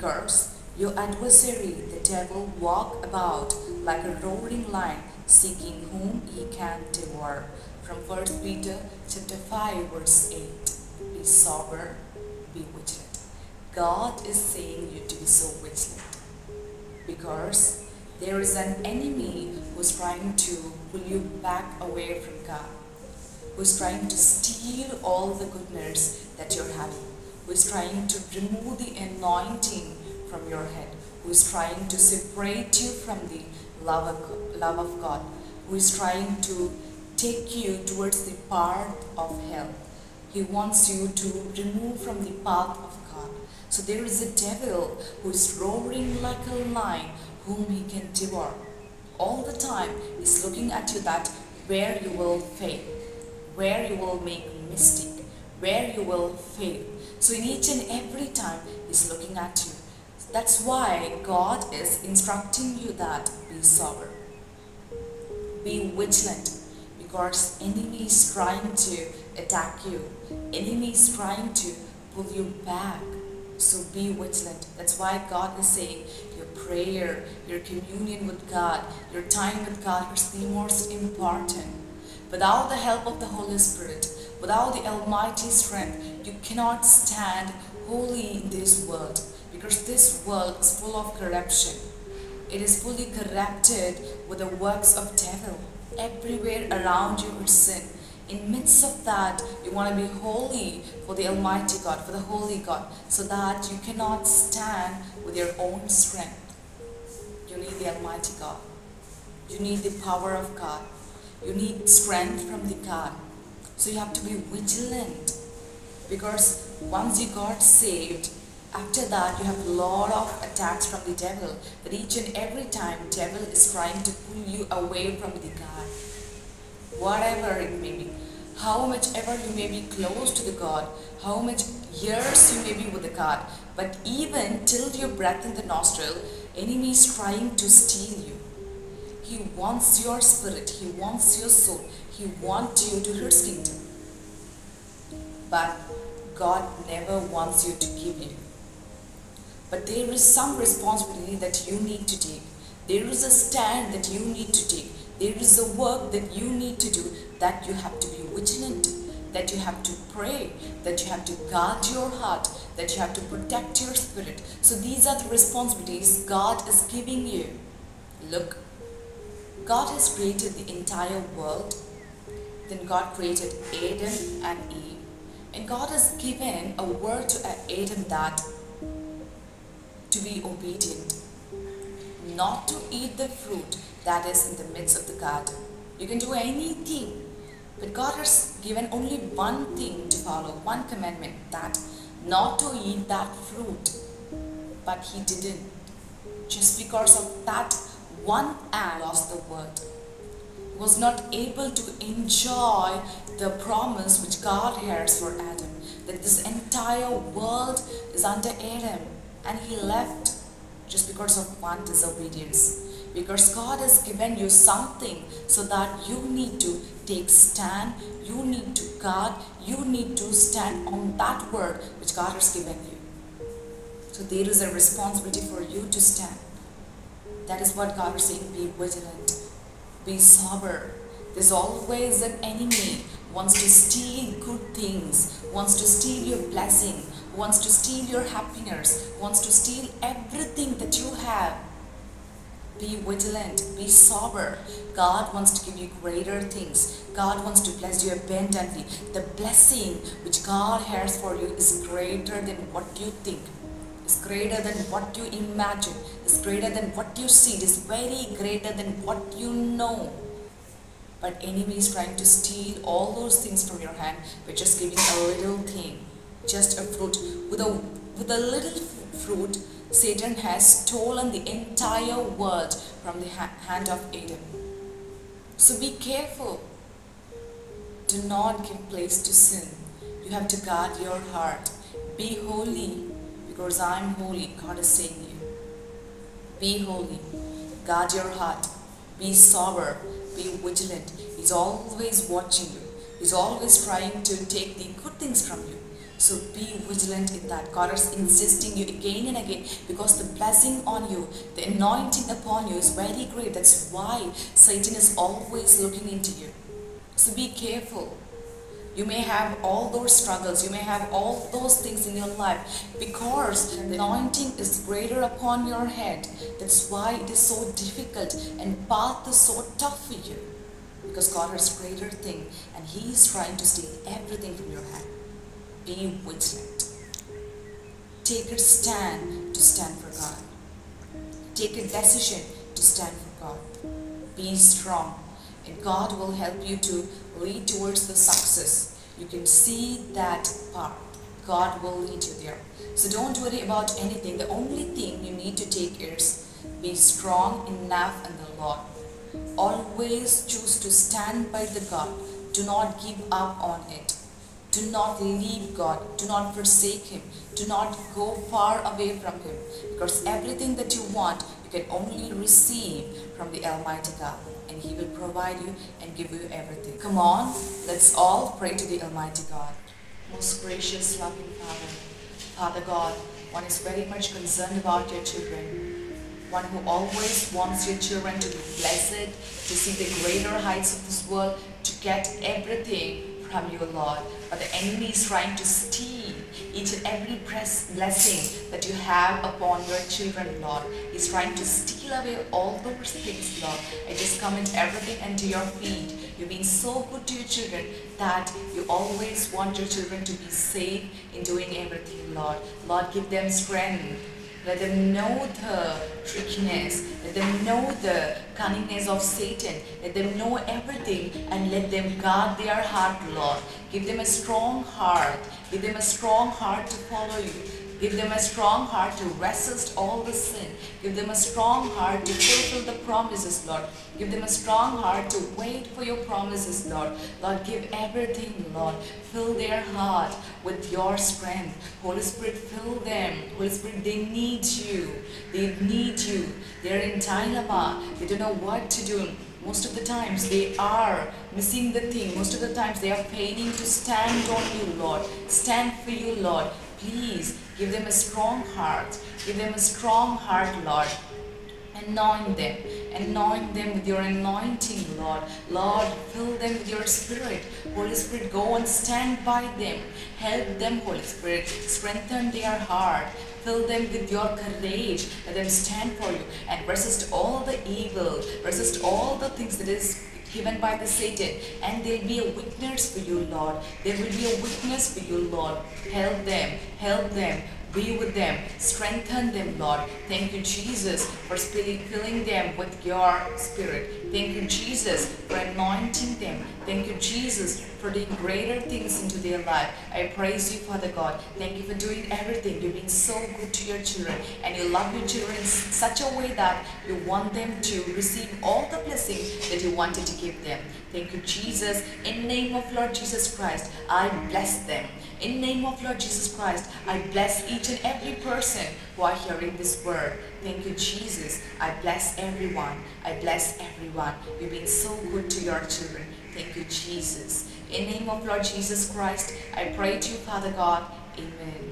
Because your adversary, the devil, walk about like a roaring lion, seeking whom he can devour. From 1 Peter chapter 5 verse 8. Be sober, be vigilant. God is saying you to be so vigilant. Because there is an enemy who's trying to pull you back away from God, who's trying to steal all the goodness that you're having, who's trying to remove the anointing from your head, who's trying to separate you from the love of God, who is trying to take you towards the path of hell. He wants you to remove from the path of God. So there is a devil who is roaring like a lion whom he can devour. All the time he's looking at you that where you will fail, where you will make mistake, where you will fail. So in each and every time he's looking at you. That's why God is instructing you that be sober, be vigilant, because enemy is trying to attack you, enemy is trying to pull you back. So be vigilant. That's why God is saying your prayer, your communion with God, your time with God is the most important. Without the help of the Holy Spirit, without the Almighty strength, you cannot stand holy in this world, because this world is full of corruption. It is fully corrupted with the works of devil. Everywhere around you is sin. In midst of that, you want to be holy for the Almighty God, for the Holy God, so that you cannot stand with your own strength. You need the Almighty God. You need the power of God. You need strength from the God. So you have to be vigilant, because once you got saved, after that you have a lot of attacks from the devil, that each and every time devil is trying to pull you away from the God. Whatever it may be, how much ever you may be close to the God, how much years you may be with the God, but even till your breath in the nostril, enemy is trying to steal you. He wants your spirit, he wants your soul, he wants you to his kingdom. But God never wants you to give you. But there is some responsibility that you need to take. There is a stand that you need to take. There is a work that you need to do, that you have to be vigilant, that you have to pray, that you have to guard your heart, that you have to protect your spirit. So these are the responsibilities God is giving you. Look, God has created the entire world. Then God created Adam and Eve. And God has given a word to Adam that to be obedient, not to eat the fruit that is in the midst of the garden. You can do anything, but God has given only one thing to follow, one commandment, that not to eat that fruit. But he didn't. Just because of that one act, lost the world. He was not able to enjoy the promise which God has for Adam, that this entire world is under Adam, and he left just because of one disobedience. Because God has given you something, so that you need to take stand, you need to guard, you need to stand on that word which God has given you. So there is a responsibility for you to stand. That is what God is saying, be vigilant, be sober. There's always an enemy who wants to steal good things, wants to steal your blessing, wants to steal your happiness, wants to steal everything that you have. Be vigilant, be sober. God wants to give you greater things. God wants to bless you abundantly. The blessing which God has for you is greater than what you think. It's greater than what you imagine. It's greater than what you see. It is very greater than what you know. But enemy is trying to steal all those things from your hand by just giving a little thing, just a fruit. With a little fruit, Satan has stolen the entire world from the hand of Adam. So be careful. Do not give place to sin. You have to guard your heart. Be holy, because I am holy. God is saying you. Be holy. Guard your heart. Be sober. Be vigilant. He's always watching you. He's always trying to take the good things from you. So be vigilant in that. God is insisting you again and again, because the blessing on you, the anointing upon you is very great. That's why Satan is always looking into you. So be careful. You may have all those struggles, you may have all those things in your life, because the anointing is greater upon your head. That's why it is so difficult and path is so tough for you. Because God has greater thing, and He is trying to steal everything from your hand. Be vigilant. Take a stand to stand for God. Take a decision to stand for God. Be strong, and God will help you to lead towards the success. You can see that part. God will lead you there. So don't worry about anything. The only thing you need to take is be strong enough in the Lord. Always choose to stand by the God. Do not give up on it. Do not leave God. Do not forsake Him. Do not go far away from Him. Because everything that you want, you can only receive from the Almighty God. And He will provide you and give you everything. Come on, let's all pray to the Almighty God. Most gracious, loving Father, Father God, one is very much concerned about your children. One who always wants your children to be blessed, to see the greater heights of this world, to get everything from you, Lord. But the enemy is trying to steal each and every blessing that you have upon your children, Lord. He's trying to steal away all those things, Lord. I just commit everything into your feet. You've been so good to your children that you always want your children to be safe in doing everything, Lord. Lord, give them strength. Let them know the trickiness. Let them know the cunningness of Satan. Let them know everything, and let them guard their heart, Lord. Give them a strong heart. Give them a strong heart to follow you. Give them a strong heart to resist all the sin. Give them a strong heart to fulfill the promises, Lord. Give them a strong heart to wait for your promises, Lord. Lord, give everything, Lord. Fill their heart with your strength. Holy Spirit, fill them. Holy Spirit, they need you. They need you. They're in dilemma. They don't know what to do. Most of the times they are missing the thing. Most of the times they are failing to stand on you, Lord. Stand for you, Lord. Please give them a strong heart. Give them a strong heart, Lord. Anoint them. Anoint them with your anointing, Lord. Lord, fill them with your Spirit. Holy Spirit, go and stand by them. Help them, Holy Spirit. Strengthen their heart. Fill them with your courage. Let them stand for you and resist all the evil. Resist all the things that is given by the Satan, and there will be a witness for you, Lord. There will be a witness for you, Lord. Help them. Help them. Be with them. Strengthen them, Lord. Thank you, Jesus, for filling them with your Spirit. Thank you, Jesus, for anointing them. Thank you, Jesus, for doing greater things into their life. I praise you, Father God. Thank you for doing everything. You've been so good to your children, and you love your children in such a way that you want them to receive all the blessings that you wanted to give them. Thank you, Jesus. In the name of Lord Jesus Christ, I bless them. In the name of Lord Jesus Christ, I bless each and every person who are hearing this word. Thank you, Jesus. I bless everyone. I bless everyone. You've been so good to your children. Thank you, Jesus. In the name of Lord Jesus Christ, I pray to you, Father God. Amen.